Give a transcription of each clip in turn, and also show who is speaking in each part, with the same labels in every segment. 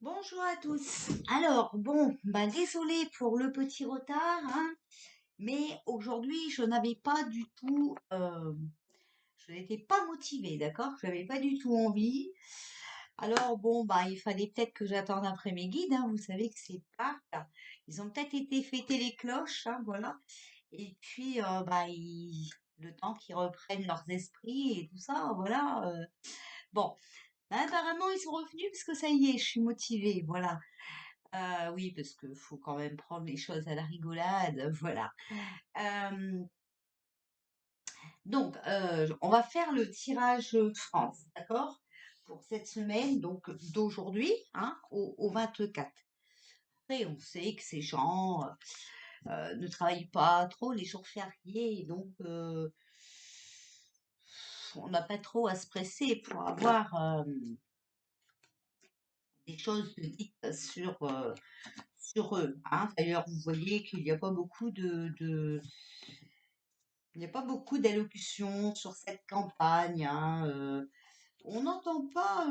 Speaker 1: Bonjour à tous. Alors, bon, bah désolé pour le petit retard, hein, mais aujourd'hui, je n'avais pas du tout, je n'étais pas motivée, d'accord? Je n'avais pas du tout envie. Alors, bon, bah, il fallait peut-être que j'attende après mes guides, hein, vous savez que c'est Pâques. Ils ont peut-être été fêter les cloches, hein, voilà. Et puis, le temps qu'ils reprennent leurs esprits et tout ça, voilà. Bon, bah, apparemment, ils sont revenus parce que ça y est, je suis motivée, voilà. Oui, parce que faut quand même prendre les choses à la rigolade, voilà. Euh, on va faire le tirage France, d'accord? Pour cette semaine, donc d'aujourd'hui, hein, au 24. Après, on sait que ces gens ne travaillent pas trop les jours fériés, donc on n'a pas trop à se presser pour avoir des choses dites sur eux, hein. D'ailleurs, vous voyez qu'il n'y a pas beaucoup il n'y a pas beaucoup d'allocutions sur cette campagne, hein. On n'entend pas,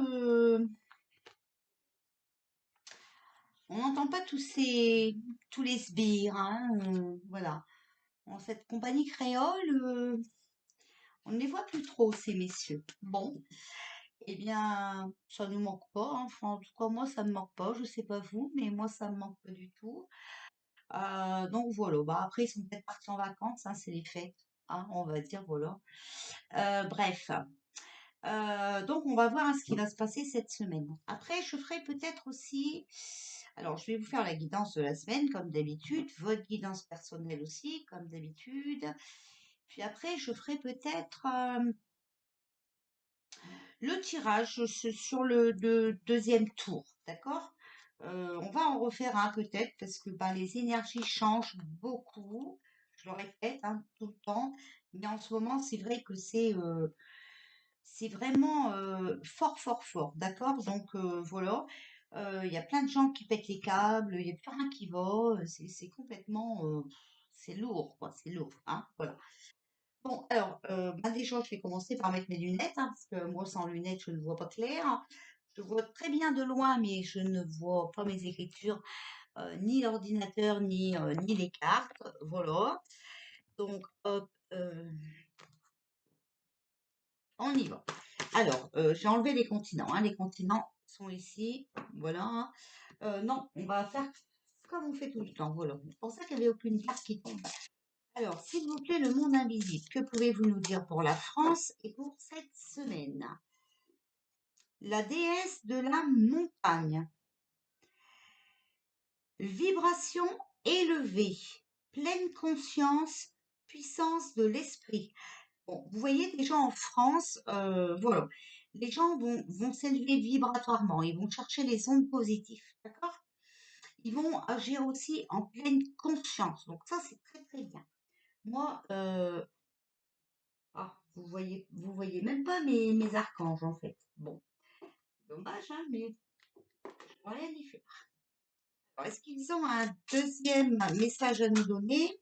Speaker 1: on n'entend pas tous les sbires, hein, voilà. En cette compagnie créole, on ne les voit plus trop, ces messieurs. Bon, eh bien, ça ne nous manque pas, hein. Enfin, en tout cas, moi, ça ne me manque pas. Je sais pas vous, mais moi, ça me manque pas du tout. Donc voilà. Bah, après, ils sont peut-être partis en vacances, hein, c'est les fêtes, hein, on va dire, voilà. Bref. Donc, on va voir ce qui va se passer cette semaine. Après, je ferai peut-être aussi. Alors, je vais vous faire la guidance de la semaine, comme d'habitude, votre guidance personnelle aussi, comme d'habitude. Puis après, je ferai peut-être le tirage sur le deuxième tour, d'accord? On va en refaire un peut-être, parce que ben, les énergies changent beaucoup. Je le répète, hein, tout le temps. Mais en ce moment, c'est vrai que c'est vraiment fort, fort, fort, d'accord? Donc voilà, il y a plein de gens qui pètent les câbles, il n'y a plus rien qui va, c'est complètement, c'est lourd, quoi, c'est lourd, hein, voilà. Bon, alors, bah, déjà, je vais commencer par mettre mes lunettes, hein, parce que moi, sans lunettes, je ne vois pas clair. Je vois très bien de loin, mais je ne vois pas mes écritures, ni l'ordinateur, ni les cartes, voilà. Donc, hop, on y va. Alors, j'ai enlevé les continents, hein. Les continents sont ici. Voilà, hein. Non, on va faire comme on fait tout le temps. Voilà. C'est pour ça qu'il n'y avait aucune carte qui tombe. Alors, s'il vous plaît, le monde invisible. Que pouvez-vous nous dire pour la France et pour cette semaine? La déesse de la montagne. Vibration élevée. Pleine conscience. Puissance de l'esprit. Bon, vous voyez déjà en France, voilà, les gens vont s'élever vibratoirement, ils vont chercher les ondes positives, d'accord? Ils vont agir aussi en pleine conscience, donc ça c'est très très bien. Moi, vous voyez même pas mes archanges en fait. Bon, dommage, hein, mais je peux rien y faire. Alors, est-ce qu'ils ont un deuxième message à nous donner?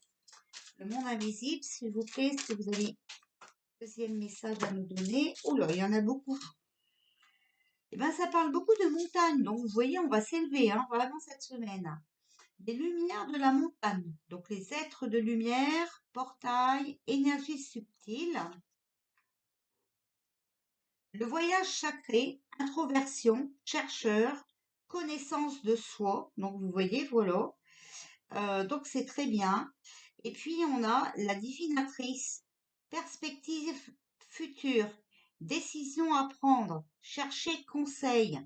Speaker 1: Le monde invisible, s'il vous plaît, est-ce que vous avez un deuxième message à nous donner? Oh là, il y en a beaucoup. Eh ben, ça parle beaucoup de montagne. Donc, vous voyez, on va s'élever, hein, vraiment cette semaine. Les lumières de la montagne. Donc, les êtres de lumière, portail, énergie subtile. Le voyage sacré, introversion, chercheur, connaissance de soi. Donc, vous voyez, voilà. Donc, c'est très bien. Et puis, on a la divinatrice, perspective future, décision à prendre, chercher conseil.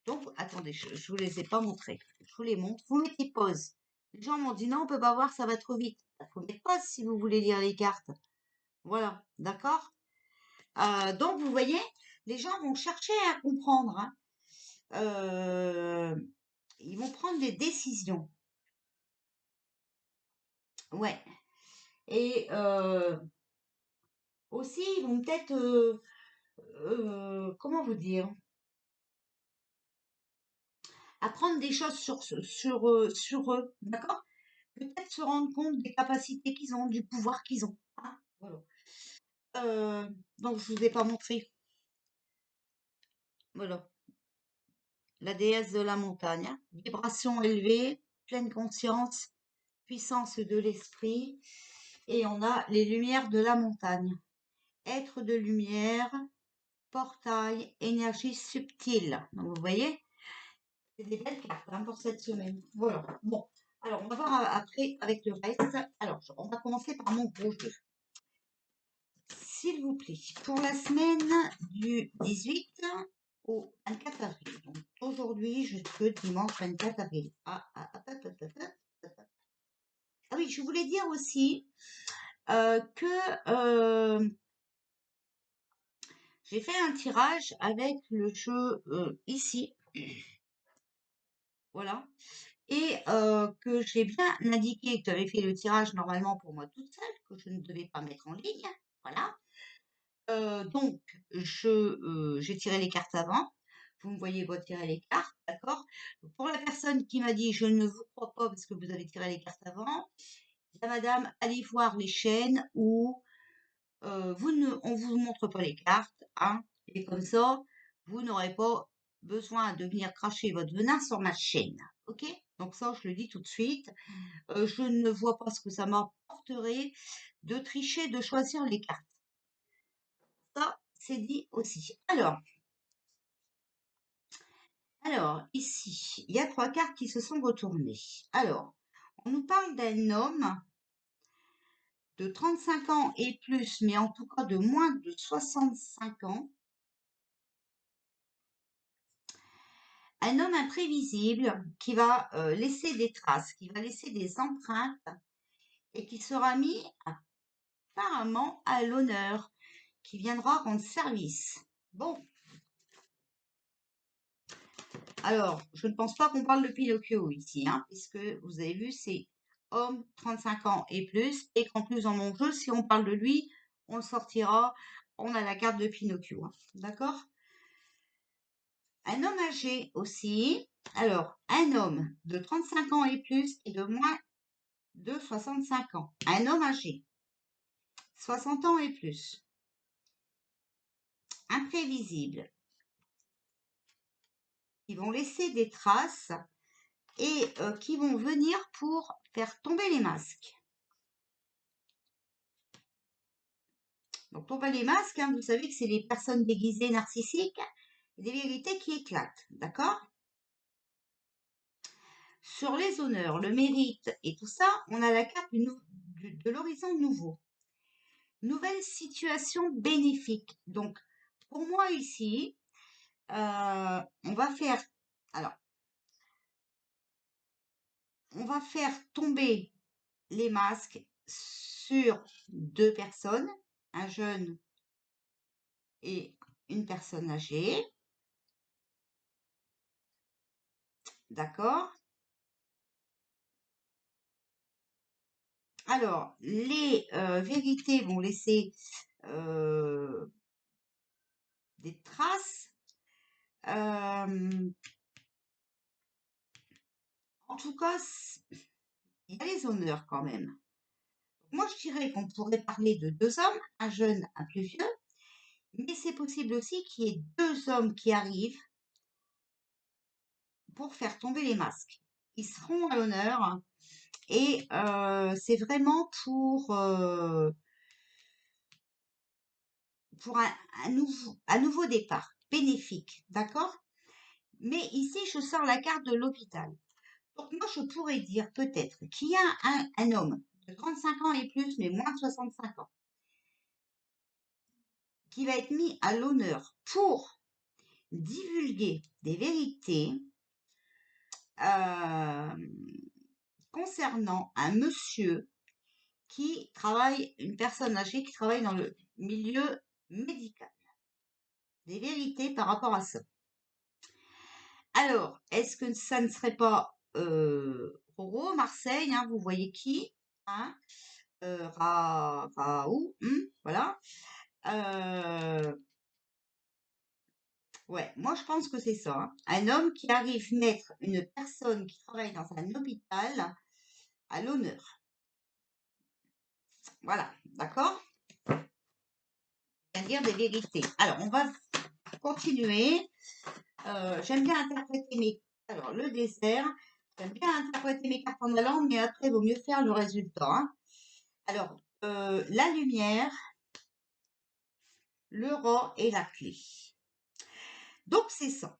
Speaker 1: Donc, attendez, je ne vous les ai pas montrés. Je vous les montre. Vous mettez pause. Les gens m'ont dit non, on peut pas voir, ça va trop vite. Il faut mettre pause si vous voulez lire les cartes. Voilà, d'accord? Donc, vous voyez, les gens vont chercher à comprendre, hein. Euh, Ils vont prendre des décisions. Ouais. Et aussi, ils vont peut-être, comment vous dire, apprendre des choses sur eux, d'accord? Peut-être se rendre compte des capacités qu'ils ont, du pouvoir qu'ils ont, hein, voilà. Donc je vous ai pas montré. Voilà. la déesse de la montagne. Vibration élevée, pleine conscience, puissance de l'esprit. Et on a les lumières de la montagne. Être de lumière, portail, énergie subtile. Donc, vous voyez, c'est des belles cartes hein, pour cette semaine. Voilà. Bon, alors on va voir après avec le reste. Alors, on va commencer par mon gros jeu. S'il vous plaît, pour la semaine du 18 au 24 avril. Donc aujourd'hui, jusque dimanche 24 avril. Ah oui, je voulais dire aussi que j'ai fait un tirage avec le jeu ici. Voilà. Et que j'ai bien indiqué que tu avais fait le tirage normalement pour moi toute seule, que je ne devais pas mettre en ligne. Voilà. Donc, j'ai tiré les cartes avant. Vous me voyez retirer les cartes, d'accord? Pour la personne qui m'a dit je ne vous crois pas parce que vous avez tiré les cartes avant, la madame, allez voir les chaînes où on vous montre pas les cartes, hein, et comme ça, vous n'aurez pas besoin de venir cracher votre venin sur ma chaîne, ok? Donc ça, je le dis tout de suite. Je ne vois pas ce que ça m'apporterait de tricher, de choisir les cartes. Ça, c'est dit aussi. Alors, ici, il y a 3 cartes qui se sont retournées. Alors, on nous parle d'un homme de 35 ans et plus, mais en tout cas de moins de 65 ans. Un homme imprévisible qui va laisser des traces, qui va laisser des empreintes et qui sera mis apparemment à l'honneur, qui viendra rendre service. Bon. Alors, je ne pense pas qu'on parle de Pinocchio ici, hein, puisque vous avez vu, c'est homme 35 ans et plus, et qu'en plus dans mon jeu, si on parle de lui, on le sortira, on a la carte de Pinocchio, hein, d'accord? Un homme âgé aussi, alors un homme de 35 ans et plus et de moins de 65 ans, un homme âgé, 60 ans et plus, imprévisible, qui vont laisser des traces et qui vont venir pour faire tomber les masques. Donc, tomber les masques, hein, vous savez que c'est les personnes déguisées narcissiques, des vérités qui éclatent, d'accord? Sur les honneurs, le mérite et tout ça, on a la carte de l'horizon nouveau. Nouvelle situation bénéfique. Donc, pour moi ici, on va faire, alors, on va faire tomber les masques sur 2 personnes, un jeune et une personne âgée. D'accord? Alors, les vérités vont laisser des traces. En tout cas, il y a les honneurs quand même. Moi, je dirais qu'on pourrait parler de 2 hommes, un jeune, un plus vieux, mais c'est possible aussi qu'il y ait 2 hommes qui arrivent pour faire tomber les masques. Ils seront à l'honneur et c'est vraiment pour un nouveau départ, bénéfique, d'accord? Mais ici, je sors la carte de l'hôpital. Donc moi, je pourrais dire peut-être qu'il y a un homme de 35 ans et plus, mais moins de 65 ans, qui va être mis à l'honneur pour divulguer des vérités concernant un monsieur qui travaille, une personne âgée qui travaille dans le milieu médical. Des vérités par rapport à ça. Alors, est-ce que ça ne serait pas Roro, Marseille, hein, vous voyez qui, hein, Raoult, voilà. Ouais, moi je pense que c'est ça, hein. Un homme qui arrive mettre une personne qui travaille dans un hôpital à l'honneur. Voilà, d'accord? C'est-à-dire des vérités. Alors, on va continuer. J'aime bien interpréter alors, le dessert, j'aime bien interpréter mes cartes en allant, mais après, il vaut mieux faire le résultat, hein. Alors, la lumière, le rat et la clé. Donc, c'est ça.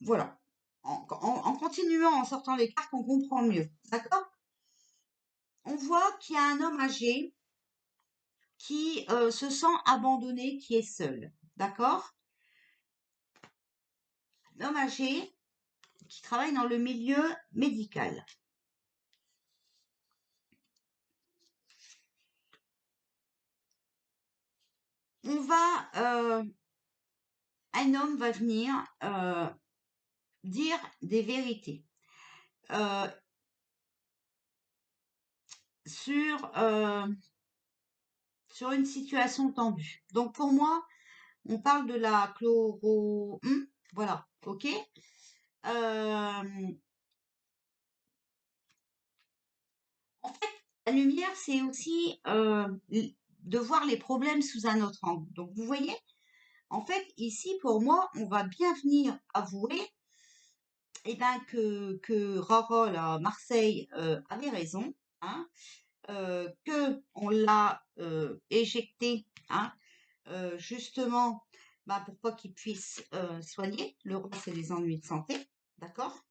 Speaker 1: Voilà. En continuant, en sortant les cartes, on comprend mieux. D'accord? On voit qu'il y a un homme âgé qui se sent abandonné, qui est seul. D'accord? Un homme âgé qui travaille dans le milieu médical. Un homme va venir dire des vérités euh, sur, sur une situation tendue. Donc pour moi, on parle de la chloro... voilà, ok. En fait, la lumière, c'est aussi de voir les problèmes sous un autre angle. Donc vous voyez, en fait, ici, pour moi, on va bien venir avouer que Rara, là, Marseille, avait raison, hein, que on l'a éjecté, hein, justement, pour pas qu'il puisse soigner. Le roi, c'est les ennuis de santé, d'accord?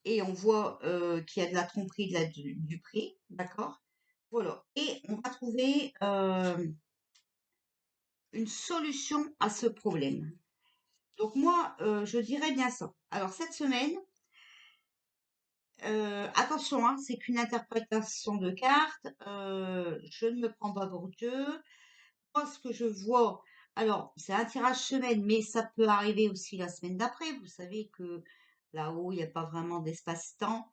Speaker 1: Et on voit qu'il y a de la tromperie, du prix, d'accord? Voilà. Et on va trouver une solution à ce problème. Donc moi, je dirais bien ça. Alors cette semaine, attention, hein, c'est qu'une interprétation de cartes. Je ne me prends pas pour Dieu. Moi, ce que je vois, alors c'est un tirage semaine, mais ça peut arriver aussi la semaine d'après. Vous savez que là-haut, il n'y a pas vraiment d'espace-temps.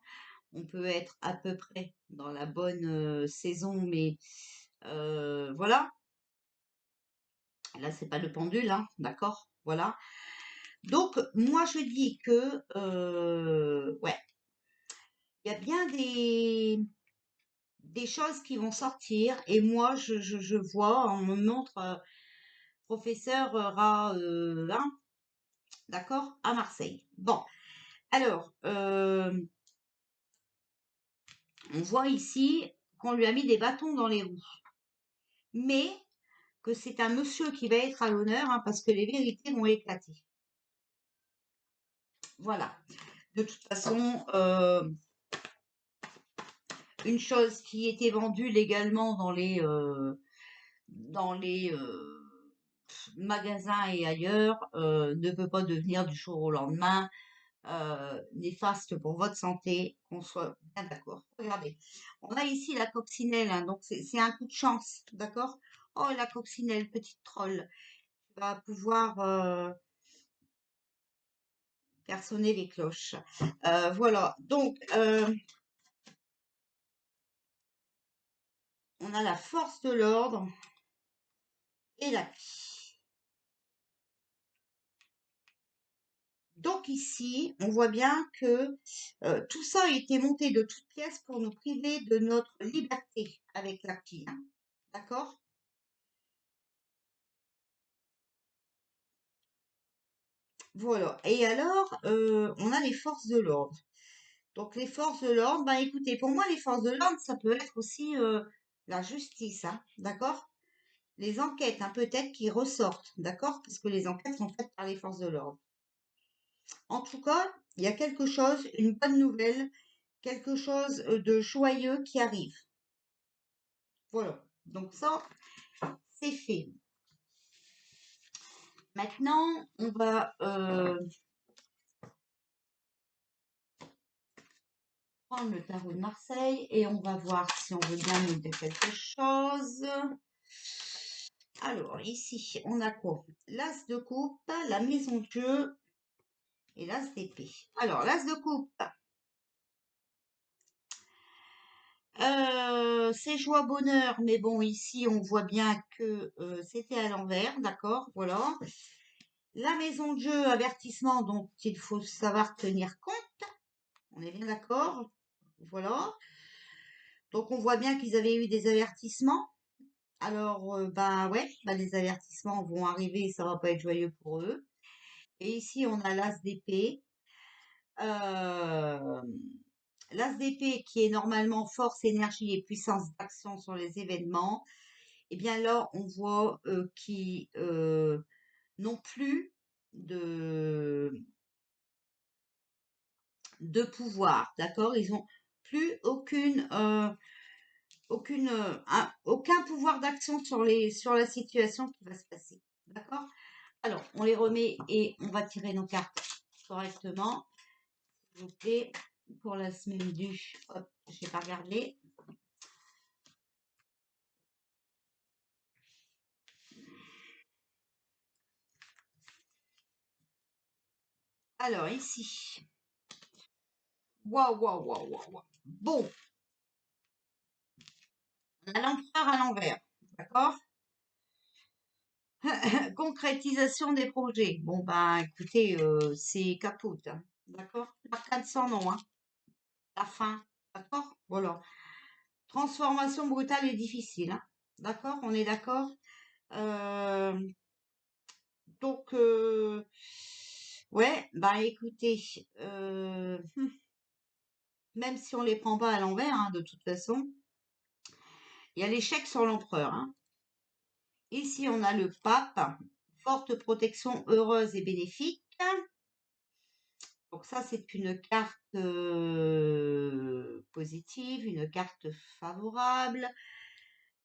Speaker 1: On peut être à peu près dans la bonne saison, mais voilà. Là, c'est pas le pendule, hein, d'accord? Voilà. Donc, moi, je dis que, ouais, il y a bien des choses qui vont sortir. Et moi, je vois, on me montre professeur hein, d'accord, à Marseille. Bon, alors, on voit ici qu'on lui a mis des bâtons dans les roues. Mais que c'est un monsieur qui va être à l'honneur, hein, parce que les vérités vont éclater. Voilà. De toute façon, une chose qui était vendue légalement dans les magasins et ailleurs ne peut pas devenir du jour au lendemain néfaste pour votre santé, qu'on soit bien d'accord. Regardez, on a ici la coccinelle, hein, donc c'est un coup de chance, d'accord? Oh, la coccinelle, petite troll, va pouvoir faire sonner les cloches. Voilà, donc on a la force de l'ordre et la paix. Donc ici, on voit bien que tout ça a été monté de toutes pièces pour nous priver de notre liberté avec la pile, hein. D'accord? Voilà. Et alors, on a les forces de l'ordre. Donc les forces de l'ordre, écoutez, pour moi, les forces de l'ordre, ça peut être aussi la justice, hein, d'accord? Les enquêtes, hein, peut-être qui ressortent, d'accord? Parce que les enquêtes sont faites par les forces de l'ordre. En tout cas, il y a quelque chose, une bonne nouvelle, quelque chose de joyeux qui arrive. Voilà. Donc ça, c'est fait. Maintenant, on va prendre le tarot de Marseille et on va voir si on veut bien nous dire quelque chose. Alors, ici, on a quoi? L'as de coupe, la maison de jeu et l'as d'épée. Alors, l'as de coupe, c'est joie, bonheur, mais bon, ici, on voit bien que c'était à l'envers, d'accord, voilà. La maison de jeu, avertissement, dont il faut savoir tenir compte. On est bien d'accord, voilà. Donc, on voit bien qu'ils avaient eu des avertissements. Alors, ben ouais, bah, les avertissements vont arriver, ça va pas être joyeux pour eux. Et ici, on a l'as d'épée. Euh, L'as d'épée qui est normalement force, énergie et puissance d'action sur les événements. Et bien là, on voit qu'ils n'ont plus de, de pouvoir, d'accord? Ils ont plus aucun pouvoir d'action sur la situation qui va se passer, d'accord? Alors, on les remet et on va tirer nos cartes correctement, s'il vous plaît, pour la semaine du... Hop, je n'ai pas regardé. Alors, ici. Waouh, waouh, waouh, waouh, waouh. Bon, on a l'empereur à l'envers, d'accord? Concrétisation des projets. Bon, ben, écoutez, c'est capote, hein, d'accord? L'arcane sans nom, hein. La fin, d'accord? Voilà. Transformation brutale et difficile, hein. D'accord? On est d'accord? Euh, donc, ouais, bah écoutez, même si on les prend pas à l'envers, hein, de toute façon, il y a l'échec sur l'empereur, hein. Ici, on a le pape, forte protection heureuse et bénéfique. Donc ça, c'est une carte positive, une carte favorable.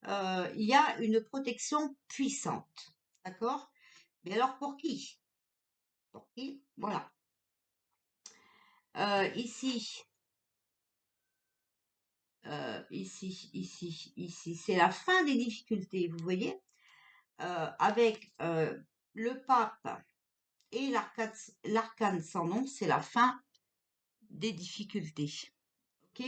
Speaker 1: Il y a une protection puissante, d'accord? Mais alors pour qui? Pour qui? Voilà. Ici, ici, c'est la fin des difficultés, vous voyez? Avec le pape et l'arcane sans nom, c'est la fin des difficultés. Ok?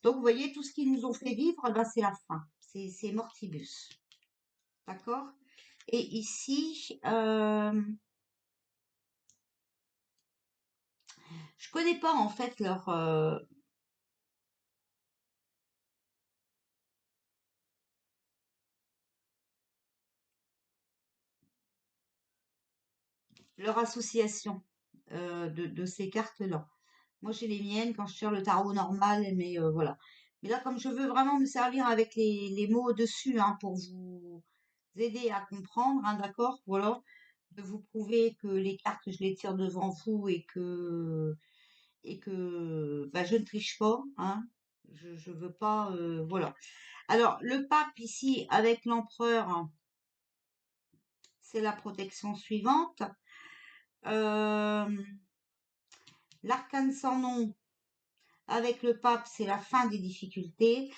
Speaker 1: Donc, vous voyez, tout ce qu'ils nous ont fait vivre, ben, c'est la fin. C'est Mortibus. D'accord? Et ici, je connais pas en fait leur association de ces cartes-là. Moi, j'ai les miennes quand je tire le tarot normal, mais voilà. Mais là, comme je veux vraiment me servir avec les mots dessus, hein, pour vous aider à comprendre, hein, d'accord? Voilà. De vous prouver que les cartes, je les tire devant vous et que bah, je ne triche pas, hein. Je veux pas, voilà. Alors, le pape ici, avec l'empereur, hein, c'est la protection suivante. Euh, L'arcane sans nom, avec le pape, c'est la fin des difficultés.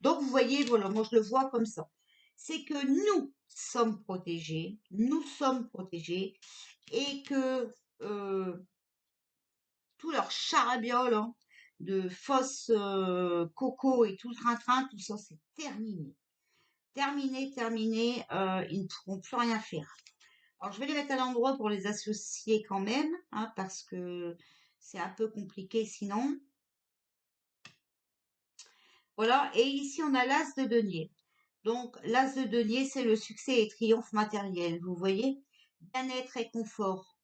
Speaker 1: Donc, vous voyez, voilà, moi je le vois comme ça. C'est que nous sommes protégés, et que tout leur charabia hein, de fausses coco et tout le train-train, tout ça, c'est terminé. Terminé, terminé, ils ne pourront plus rien faire. Alors, je vais les mettre à l'endroit pour les associer quand même, hein, parce que c'est un peu compliqué sinon. Voilà, et ici on a l'as de denier. Donc, l'as de denier, c'est le succès et triomphe matériel, vous voyez? Bien-être et confort,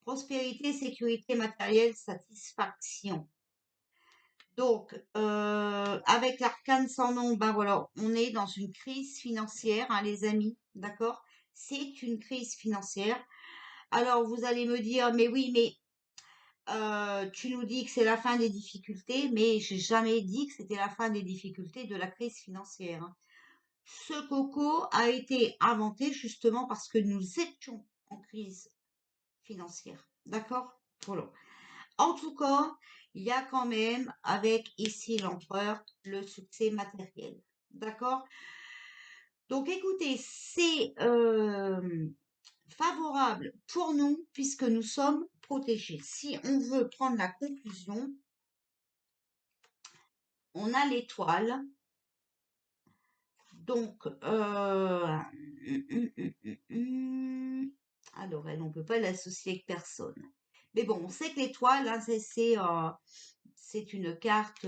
Speaker 1: prospérité, sécurité matérielle, satisfaction. Donc, avec l'arcane sans nom, ben voilà, on est dans une crise financière, hein, les amis, d'accord? C'est une crise financière. Alors, vous allez me dire, mais oui, mais tu nous dis que c'est la fin des difficultés, mais j'ai jamais dit que c'était la fin des difficultés de la crise financière, hein. Ce coco a été inventé justement parce que nous étions en crise financière. D'accord? Voilà. En tout cas, il y a quand même, avec ici l'empereur, le succès matériel. D'accord? Donc écoutez, c'est favorable pour nous puisque nous sommes protégés. Si on veut prendre la conclusion, on a l'étoile. Donc, alors elle, on peut pas l'associer avec personne. Mais bon, on sait que l'étoile, hein, c'est une carte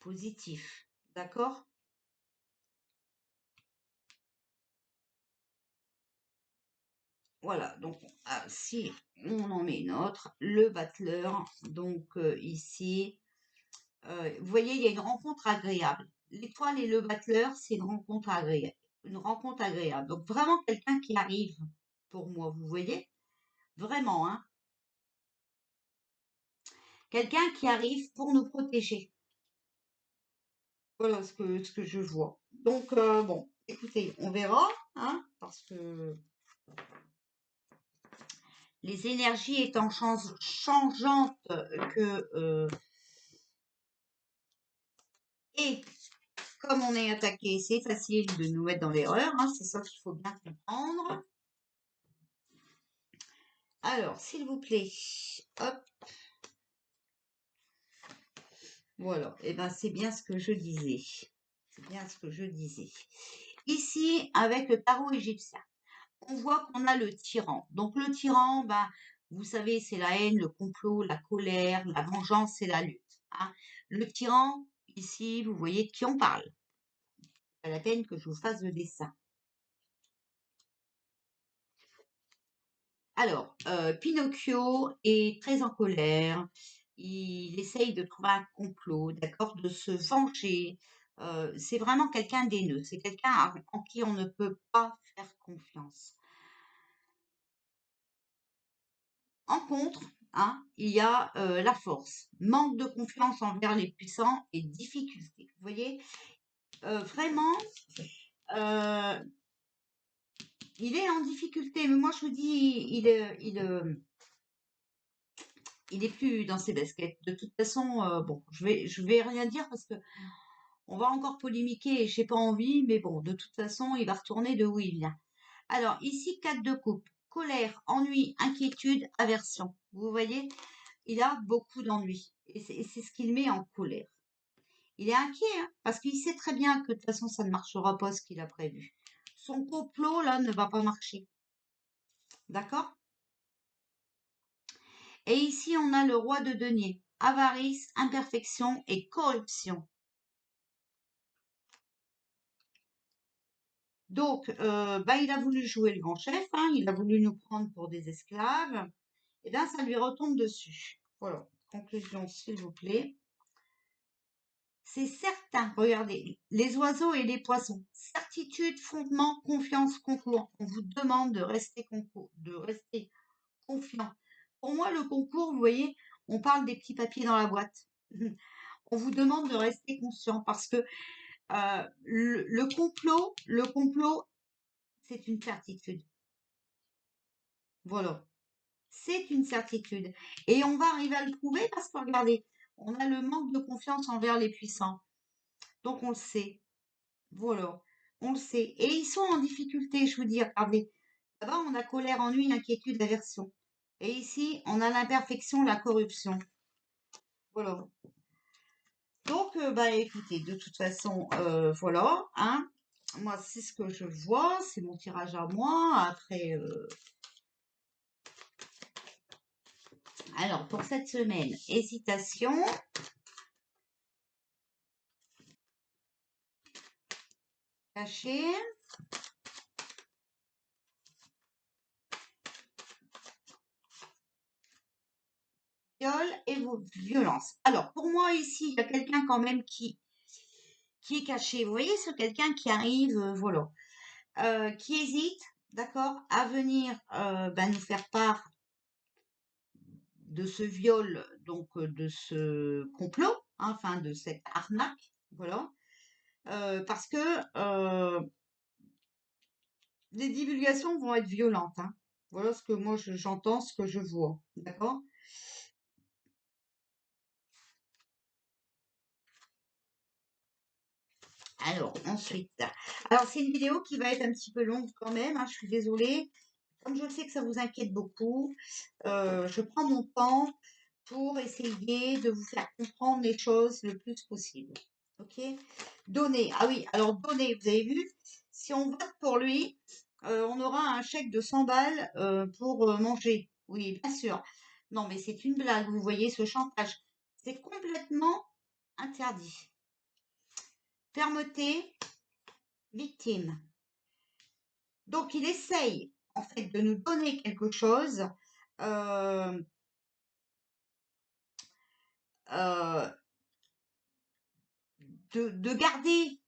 Speaker 1: positive. D'accord? Voilà, donc si on en met une autre, le battleur, donc ici, vous voyez, il y a une rencontre agréable. L'étoile et le battleur, c'est une rencontre agréable. Une rencontre agréable. Donc vraiment quelqu'un qui arrive pour moi, vous voyez? Vraiment, hein? Quelqu'un qui arrive pour nous protéger. Voilà ce que je vois. Donc, bon, écoutez, on verra, hein, parce que les énergies étant changeantes et comme on est attaqué, c'est facile de nous mettre dans l'erreur, hein, c'est ça qu'il faut bien comprendre. Alors, s'il vous plaît, hop, voilà, et ben c'est bien ce que je disais. C'est bien ce que je disais. Ici, avec le tarot égyptien, on voit qu'on a le tyran. Donc le tyran, ben, vous savez, c'est la haine, le complot, la colère, la vengeance et la lutte, hein. Le tyran, ici, vous voyez de qui on parle. Pas la peine que je vous fasse le dessin. Alors, Pinocchio est très en colère. Il essaye de trouver un complot, d'accord, de se venger. C'est vraiment quelqu'un d'haineux. C'est quelqu'un en qui on ne peut pas faire confiance. En contre, hein, il y a la force, manque de confiance envers les puissants et difficulté. Vous voyez, vraiment, euh, il est en difficulté. Mais moi, je vous dis, il est plus dans ses baskets. De toute façon, bon, je vais rien dire parce que on va encore polémiquer et j'ai pas envie. Mais bon, de toute façon, il va retourner de où il vient. Alors ici, 4 de coupe, colère, ennui, inquiétude, aversion. Vous voyez, il a beaucoup d'ennui et c'est ce qu'il met en colère. Il est inquiet, hein, parce qu'il sait très bien que de toute façon, ça ne marchera pas ce qu'il a prévu. Son complot, là, ne va pas marcher. D'accord? Et ici, on a le roi de denier. Avarice, imperfection et corruption. Donc, il a voulu jouer le grand chef, hein, il a voulu nous prendre pour des esclaves. Et bien, ça lui retombe dessus. Voilà. Conclusion, s'il vous plaît. C'est certain, regardez, les oiseaux et les poissons. Certitude, fondement, confiance, concours. On vous demande de rester confiant. Pour moi, le concours, vous voyez, on parle des petits papiers dans la boîte. On vous demande de rester conscient parce que le complot, c'est une certitude. Voilà, c'est une certitude. Et on va arriver à le prouver parce que regardez, on a le manque de confiance envers les puissants. Donc on le sait. Voilà, on le sait. Et ils sont en difficulté, je vous dis, regardez. Là-bas, on a colère, ennui, inquiétude, aversion. Et ici, on a l'imperfection, la corruption. Voilà. Donc, écoutez, de toute façon, voilà, hein. Moi, c'est ce que je vois, c'est mon tirage à moi. Après, alors, pour cette semaine, hésitation, caché, viol et violence. Alors, pour moi, ici, il y a quelqu'un quand même qui est caché. Vous voyez, c'est quelqu'un qui arrive, voilà, qui hésite, d'accord, à venir nous faire part de ce viol, donc de ce complot, hein, enfin de cette arnaque, voilà, parce que les divulgations vont être violentes, hein. Voilà ce que moi j'entends, ce que je vois, d'accord? Alors, ensuite, alors c'est une vidéo qui va être un petit peu longue quand même, hein, je suis désolée. Comme je sais que ça vous inquiète beaucoup, je prends mon temps pour essayer de vous faire comprendre les choses le plus possible. Ok? Donner. Ah oui, alors donner, vous avez vu, si on vote pour lui, on aura un chèque de 100 balles pour manger. Oui, bien sûr. Non, mais c'est une blague, vous voyez, ce chantage. C'est complètement interdit. Fermeté, victime. Donc il essaye, en fait de nous donner quelque chose, euh, euh, de garder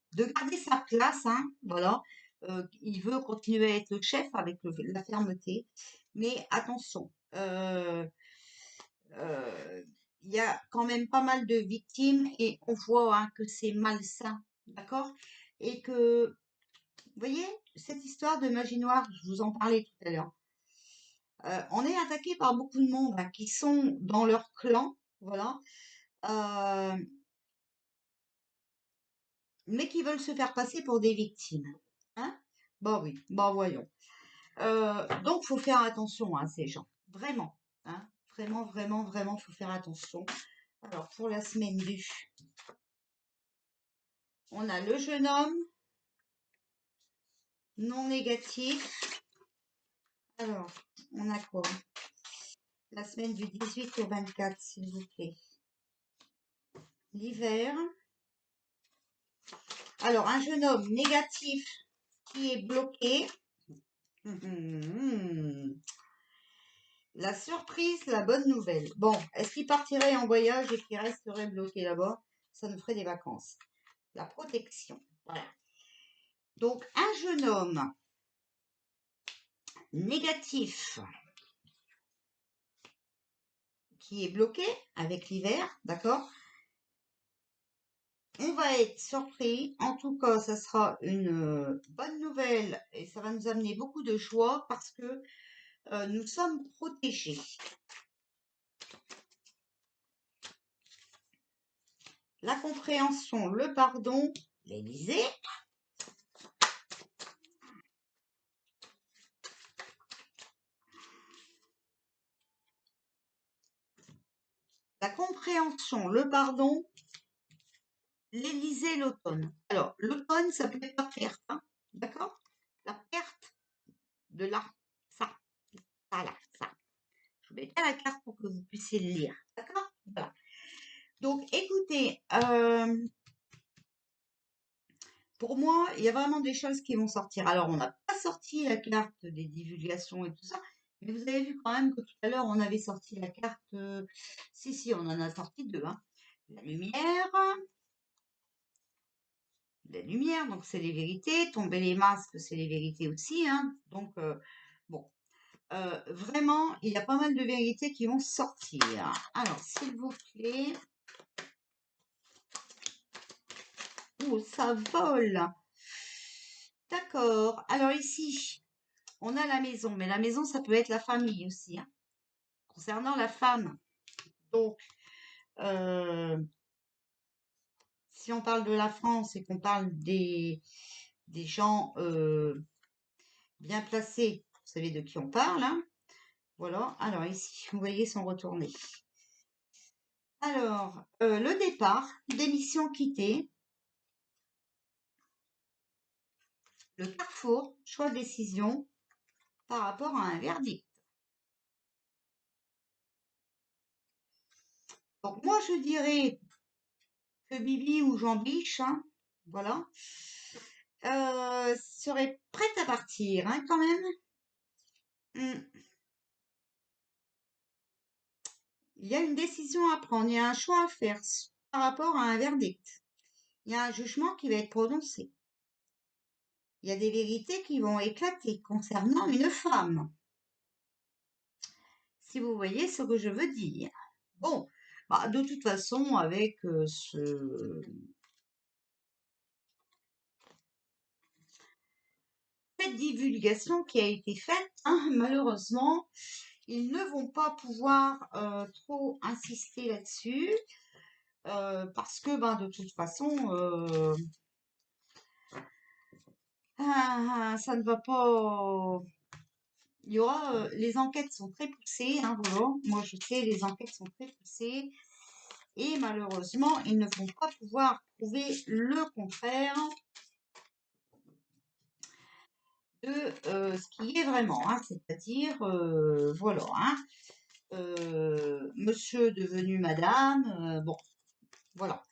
Speaker 1: sa place, hein, voilà. Il veut continuer à être le chef avec la fermeté, mais attention, euh, il y a quand même pas mal de victimes et on voit, hein, que c'est malsain, d'accord? Et que, vous voyez, cette histoire de magie noire, je vous en parlais tout à l'heure, on est attaqué par beaucoup de monde, hein, qui sont dans leur clan, voilà, euh, mais qui veulent se faire passer pour des victimes. Hein? Bon oui, bon voyons. Donc, faut faire attention à ces gens. Vraiment. Hein? Vraiment, vraiment, vraiment, faut faire attention. Alors, pour la semaine du, on a le jeune homme non négatif. Alors, on a quoi? La semaine du 18 au 24, s'il vous plaît. L'hiver. Alors, un jeune homme négatif qui est bloqué. La surprise, la bonne nouvelle. Bon, est-ce qu'il partirait en voyage et qu'il resterait bloqué là-bas? Ça nous ferait des vacances. La protection. Voilà. Donc, un jeune homme négatif qui est bloqué avec l'hiver, d'accord? On va être surpris. En tout cas, ça sera une bonne nouvelle et ça va nous amener beaucoup de joie parce que nous sommes protégés. La compréhension, le pardon, l'Élysée. La compréhension, le pardon, l'Élysée, l'automne. Alors, l'automne, ça peut être la perte, hein, d'accord? La perte de là, ça, là, ça. Je vous mets bien la carte pour que vous puissiez le lire, d'accord? Voilà. Donc, écoutez, pour moi, il y a vraiment des choses qui vont sortir. Alors, on n'a pas sorti la carte des divulgations et tout ça, mais vous avez vu quand même que tout à l'heure, on avait sorti la carte. Si, on en a sorti deux, hein. La lumière, donc c'est les vérités. Tomber les masques, c'est les vérités aussi, hein. Donc, bon, vraiment, il y a pas mal de vérités qui vont sortir. Alors, s'il vous plaît. Oh, ça vole. D'accord. Alors ici, on a la maison, mais la maison, ça peut être la famille aussi, hein. Concernant la femme. Donc, euh, si on parle de la France et qu'on parle des gens bien placés, vous savez de qui on parle, hein. Voilà. Alors ici, vous voyez, sont retournés. Alors, le départ, démission quittée, le carrefour, choix de décision par rapport à un verdict. Donc moi, je dirais que Bibi ou Jean Biche, hein, voilà, serait prête à partir, hein, quand même. Il y a une décision à prendre, il y a un choix à faire par rapport à un verdict. Il y a un jugement qui va être prononcé. Il y a des vérités qui vont éclater concernant une femme. Si vous voyez ce que je veux dire. Bon, bah, de toute façon, avec cette divulgation qui a été faite, hein, malheureusement, ils ne vont pas pouvoir trop insister là-dessus parce que, ben, de toute façon, ça ne va pas. Il y aura, les enquêtes sont très poussées, hein, voilà. Moi, je sais, les enquêtes sont très poussées et malheureusement, ils ne vont pas pouvoir prouver le contraire de ce qui est vraiment, hein, c'est-à-dire, voilà, hein, monsieur devenu madame, bon, voilà.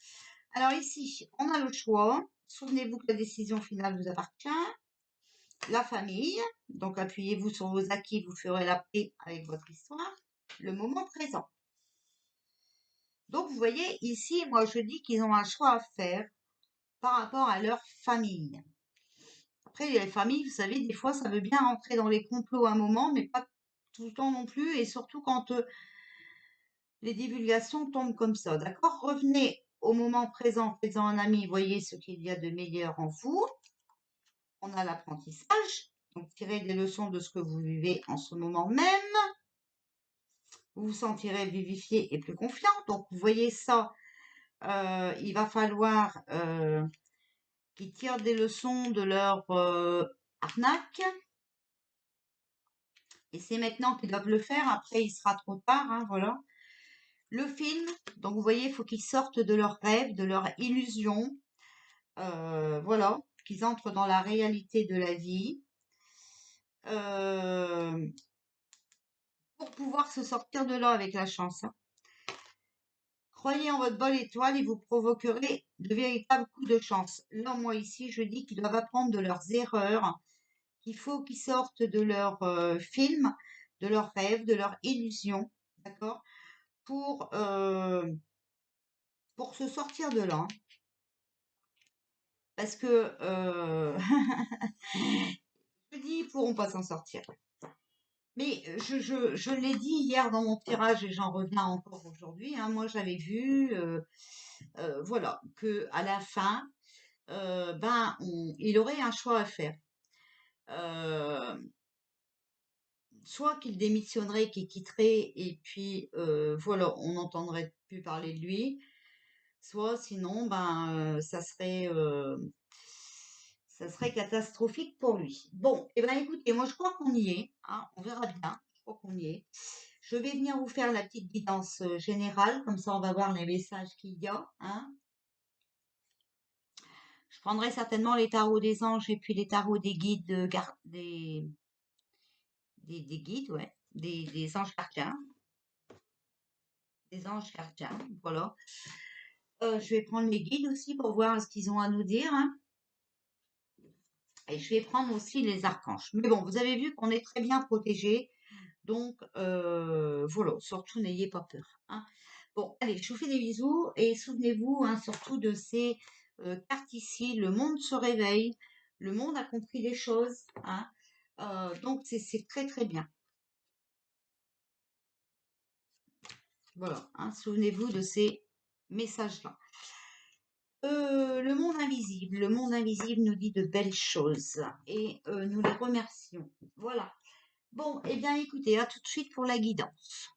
Speaker 1: Alors ici, on a le choix. Souvenez-vous que la décision finale vous appartient. la famille. Donc, appuyez-vous sur vos acquis, vous ferez la paix avec votre histoire. Le moment présent. Donc, vous voyez, ici, moi, je dis qu'ils ont un choix à faire par rapport à leur famille. Après, les familles, vous savez, des fois, ça veut bien rentrer dans les complots à un moment, mais pas tout le temps non plus, et surtout quand les divulgations tombent comme ça, d'accord? Revenez au moment présent, faisant un ami, voyez ce qu'il y a de meilleur en vous. On a l'apprentissage, donc tirez des leçons de ce que vous vivez en ce moment même. Vous vous sentirez vivifié et plus confiant. Donc, vous voyez ça, il va falloir qu'ils tirent des leçons de leur arnaque. Et c'est maintenant qu'ils doivent le faire. Après, il sera trop tard. Hein, voilà. Le film, donc vous voyez, il faut qu'ils sortent de leurs rêves, de leurs illusions. Voilà, qu'ils entrent dans la réalité de la vie. Pour pouvoir se sortir de là avec la chance. Hein. Croyez en votre bonne étoile et vous provoquerez de véritables coups de chance. Là, moi, ici, je dis qu'ils doivent apprendre de leurs erreurs, qu'il faut qu'ils sortent de leur film, de leurs rêves, de leurs illusions, d'accord, pour se sortir de là. Hein. Parce que, je dis, ils ne pourront pas s'en sortir. Mais je l'ai dit hier dans mon tirage et j'en reviens encore aujourd'hui. Hein, moi, j'avais vu, voilà, que à la fin, il aurait un choix à faire. Soit qu'il démissionnerait, qu'il quitterait, et puis voilà, on n'entendrait plus parler de lui. Soit sinon, ça serait catastrophique pour lui. Bon, et écoutez, moi je crois qu'on y est. Hein, on verra bien. Je crois qu'on y est. Je vais venir vous faire la petite guidance générale, comme ça on va voir les messages qu'il y a. Hein. Je prendrai certainement les tarots des anges et puis les tarots des guides, des guides, ouais, des anges gardiens. Des anges gardiens, voilà. Je vais prendre les guides aussi pour voir ce qu'ils ont à nous dire. Hein. Et je vais prendre aussi les archanges. Mais bon, vous avez vu qu'on est très bien protégés. Donc, voilà, surtout n'ayez pas peur. Hein. Bon, allez, je vous fais des bisous et souvenez-vous hein, surtout de ces cartes ici. Le monde se réveille, le monde a compris les choses. Hein. Donc, c'est très très bien. Voilà, hein, souvenez-vous de ces messages-là. Le monde invisible nous dit de belles choses et nous les remercions. Voilà. Bon, eh bien écoutez, à tout de suite pour la guidance.